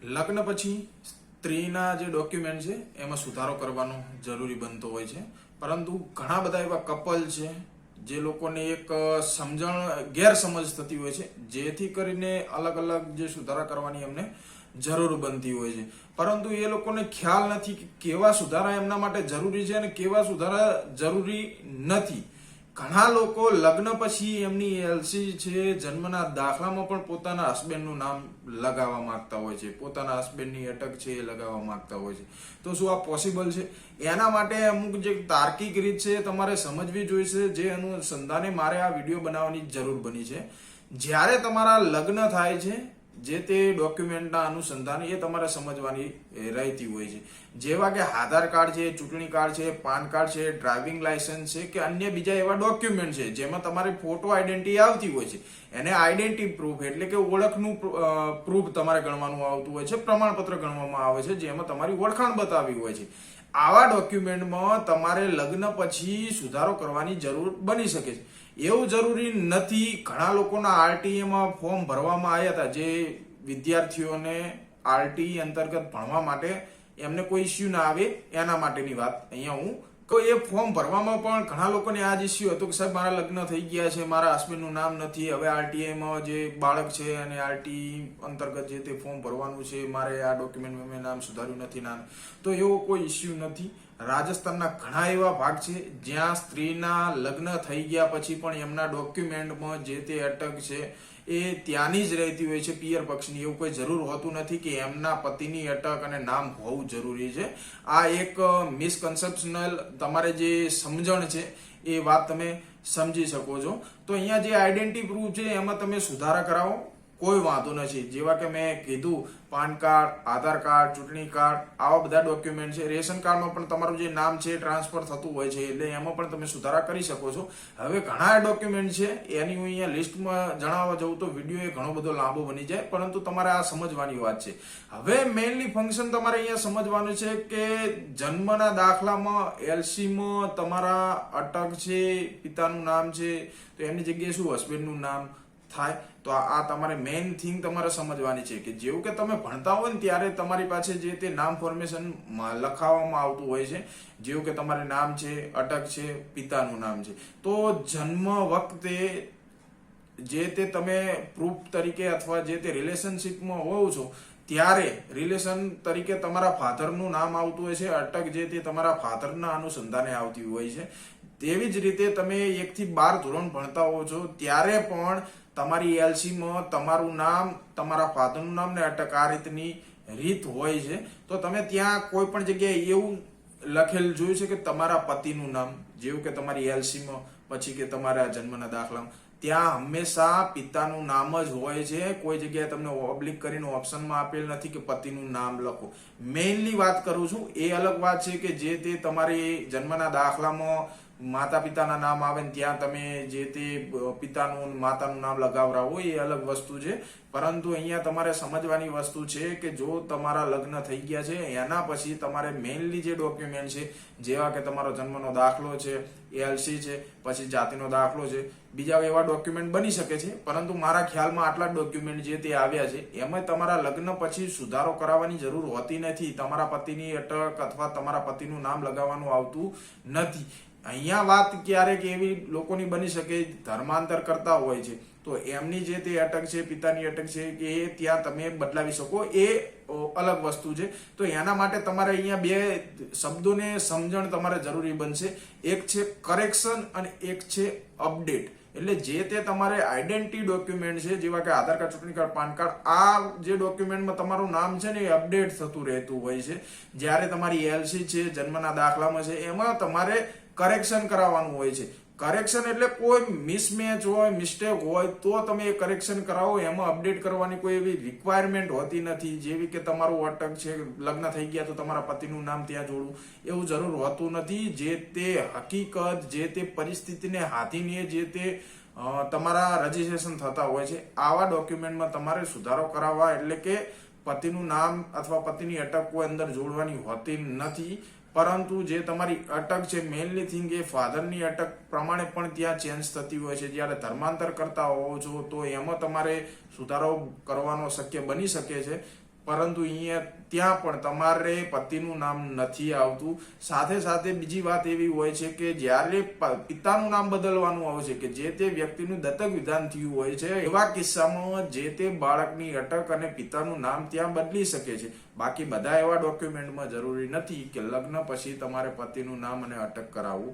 લગ્ન પછી સ્ત્રીના જે ડોક્યુમેન્ટ છે એમાં સુધારો કરવાનો જરૂરી બનતો હોય છે, પરંતુ ઘણા બધા એવા કપલ છે જે લોકોને એક ગેરસમજ થતી હોય છે, જેથી કરીને અલગ અલગ જે સુધારા કરવાની એમને જરૂર બનતી હોય છે, પરંતુ એ લોકોને ખ્યાલ નથી કે કેવા સુધારા એમના માટે જરૂરી છે અને કેવા સુધારા જરૂરી નથી. ઘણા લોકો લગ્ન પછી એમની એલસી છે, જન્મના દાખલામાં પણ પોતાના હસબન્ડનું નામ લગાવવા માંગતા હોય છે, પોતાના હસબન્ડની અટક છે એ લગાવવા માંગતા હોય છે. તો શું આ પોસિબલ છે? એના માટે અમુક જે તાર્કિક રીત છે તમારે સમજવી જોઈશે, જે અનુસંધાને મારે આ વિડીયો બનાવવાની જરૂર બની છે. જ્યારે તમારા લગ્ન થાય છે, જે તે ડોક્યુમેન્ટના અનુસંધાન એ તમારે સમજવાની રહેતી હોય છે, જેવા કે આધાર કાર્ડ છે, ચૂંટણી કાર્ડ છે, પાન કાર્ડ છે, ડ્રાઇવિંગ લાયસન્સ છે કે અન્ય બીજા એવા ડોક્યુમેન્ટ છે જેમાં તમારી ફોટો આઈડેન્ટિટી આવતી હોય છે. એને આઈડેન્ટિટી પ્રૂફ એટલે કે ઓળખનું પ્રૂફ તમારે ગણવાનું આવતું હોય છે, પ્રમાણપત્ર ગણવામાં આવે છે, જેમાં તમારી ઓળખાણ બતાવી હોય છે. આવા ડોક્યુમેન્ટમાં તમારે લગ્ન પછી સુધારો કરવાની જરૂર બની શકે છે. એવું જરૂરી નથી. ઘણા લોકોના આરટીએમાં ફોર્મ ભરવામાં આવ્યા હતા, જે વિદ્યાર્થીઓને આરટી અંતર્ગત ભણવા માટે એમને કોઈ ઇસ્યુ ના આવે એના માટેની વાત અહીંયા હું તો એ ફોર્મ ભરવામાં પણ ઘણા લોકોને આ જ ઇસ્યુ હતો કે સાહેબ મારા લગ્ન થઈ ગયા છે, મારા હસબન્ડનું નામ નથી, હવે આરટીઆઈમાં જે બાળક છે અને આરટી અંતર્ગત જે તે ફોર્મ ભરવાનું છે, મારે આ ડોક્યુમેન્ટમાં મેં નામ સુધાર્યું નથી નામ, તો એવો કોઈ ઇસ્યુ નથી. રાજસ્થાનના ઘણા એવા ભાગ છે જ્યાં સ્ત્રીના લગ્ન થઈ ગયા પછી પણ એમના ડોક્યુમેન્ટમાં જે તે અટક છે એ ત્યાંની જ રહેતી હોય છે, પિયર પક્ષની. એવું કોઈ જરૂર હોતું નથી કે એમના પતિની અટક અને નામ હોવું જરૂરી છે. આ એક મિસકન્સેપ્શનલ તમારે જે સમજણ છે એ વાત તમે સમજી શકો છો. તો અહીંયા જે આઈડેન્ટિટી પ્રૂફ છે એમાં તમે સુધારા કરાવો, કોઈ વાંધો નથી. જેવા કે મેં કીધું, પાન કાર્ડ, આધાર કાર્ડ, ચૂંટણી કાર્ડ, આવા બધા ડોક્યુમેન્ટ છે. રેશન કાર્ડમાં પણ તમારું જે નામ છે ટ્રાન્સફર થતું હોય છે, એટલે એમાં પણ તમે સુધારા કરી શકો છો. હવે ઘણા ડોક્યુમેન્ટ છે એની હું અહીંયા લિસ્ટમાં જણાવવા જઉં તો વિડીયો એ ઘણો બધો લાંબો બની જાય, પરંતુ તમારે આ સમજવાની વાત છે. હવે મેઇનલી ફંક્શન તમારે અહીંયા સમજવાનું છે કે જન્મના દાખલામાં, એલસીમાં તમારા અટક છે, પિતાનું નામ છે, તો એમની જગ્યાએ શું હસબન્ડનું નામ થાય. તો આ તમારે મેઇન થિંગ તમારે સમજવાની છે કે જેવું કે તમે ભણતા હોય ને ત્યારે તમારી પાસે જે તે નામ ફોર્મેશન લખાવવામાં આવતું હોય છે, જેવું કે તમારે નામ છે, અટક છે, પિતાનું નામ છે. તો જન્મ વખતે જે તે તમે પ્રૂફ તરીકે અથવા જે તે રિલેશનશીપમાં હોવ છો ત્યારે રિલેશન તરીકે તમારા ફાધરનું નામ આવતું હોય છે, અટક જે તે તમારા ફાધરના અનુસંધાને આવતી હોય છે. તેવી જ રીતે તમે 1 થી 12 ધોરણ ભણતા હો છો ત્યારે પણ તમારી એલસીમાં તમારું નામ, તમારા ફાધરનું નામ ને અટક આ રીતની રીત હોય છે. તો તમે ત્યાં કોઈ પણ જગ્યાએ એવું લખેલ જોયું છે કે તમારા પતિનું નામ, જેવું કે તમારી એલસીમાં, પછી કે તમારા જન્મના દાખલામાં, ત્યાં હંમેશા પિતાનું નામ જ હોય છે. કોઈ જગ્યાએ તમને ઓબ્લિક કરીને ઓપ્શનમાં આપેલ નથી કે પતિનું નામ લખો. મેઇનલી વાત કરું છું એ અલગ વાત છે કે જે તે તમારી જન્મના દાખલામાં માતા પિતાના નામ આવે ને ત્યાં તમે જે તે પિતાનું માતાનું નામ લગાવરાવો એ અલગ વસ્તુ છે. પરંતુ અહીંયા તમારે સમજવાની વસ્તુ છે કે જો તમારા લગ્ન થઈ ગયા છે એના પછી તમારે મેઇનલી જે ડોક્યુમેન્ટ છે, જેવા કે તમારો જન્મનો દાખલો છે, એલસી છે, પછી જાતિનો દાખલો છે, બીજા એવા ડોક્યુમેન્ટ બની શકે છે, પરંતુ મારા ખ્યાલમાં આટલા ડોક્યુમેન્ટ જે તે આવ્યા છે એમાં તમારા લગ્ન પછી સુધારો કરાવવાની જરૂર હોતી નથી. તમારા પતિની અટક અથવા તમારા પતિનું નામ લગાવવાનું આવતું નથી. અહીંયા વાત ક્યારેક એવી લોકોની બની શકે ધર્માંતર કરતા હોય છે, તો એમની જે તે અટક છે, પિતાની અટક છે, કે એ ત્યાં તમે બદલાવી શકો, એ અલગ વસ્તુ છે. તો એના માટે તમારે અહીંયા બે શબ્દોને સમજણ તમારે જરૂરી બનશે. એક છે કરેક્શન અને એક છે અપડેટ. એટલે જે તે તમારે આઈડેન્ટિટી ડોક્યુમેન્ટ છે, જેવા કે આધાર કાર્ડ, ચૂંટણી કાર્ડ, પાન કાર્ડ, આ જે ડોક્યુમેન્ટમાં તમારું નામ છે ને એ અપડેટ થતું રહેતું હોય છે. જ્યારે તમારી એલસી છે, જન્મના દાખલામાં છે, એમાં તમારે કરેક્શન કરાવવાનું હોય છે. કરેક્શન એટલે કોઈ મિસમેચ હોય, મિસ્ટેક હોય તો તમે એ કરેક્શન કરાવો. એમાં અપડેટ કરવાની કોઈ એવી રિક્વાયરમેન્ટ હોતી નથી, જેવી કે તમારું અટક છે, લગ્ન થઈ ગયા તો તમારા પતિનું નામ ત્યાં જોડવું, એવું જરૂર હોતું નથી. જે તે હકીકત, જે તે પરિસ્થિતિને હાથીને જે તે તમારા રજીસ્ટ્રેશન થતા હોય છે, આવા ડોક્યુમેન્ટમાં તમારે સુધારો કરાવવા, એટલે કે પતિનું નામ અથવા પતિની અટક કોઈ અંદર જોડવાની હોતી નથી. પરંતુ જે તમારી અટક છે, મેઇનલી થિંગ એ ફાધરની અટક પ્રમાણે પણ ત્યાં ચેન્જ થતી હોય છે. જ્યારે ધર્માંતર કરતા હોવો છો તો એમાં તમારે સુધારો કરવાનો શક્ય બની શકે છે. પરંતુ ત્યાં પણ તમારે પતિનું નામ નથી આવતું. સાથે સાથે બીજી વાત એવી હોય છે કે જ્યારે પિતાનું નામ બદલવાનું આવે છે કે જે તે વ્યક્તિનું દત્તક વિધાન થયું હોય છે, એવા કિસ્સામાં જે તે બાળકની અટક અને પિતાનું નામ ત્યાં બદલી શકે છે. બાકી બધા એવા ડોક્યુમેન્ટમાં જરૂરી નથી કે લગ્ન પછી તમારે પતિનું નામ અને અટક કરાવવું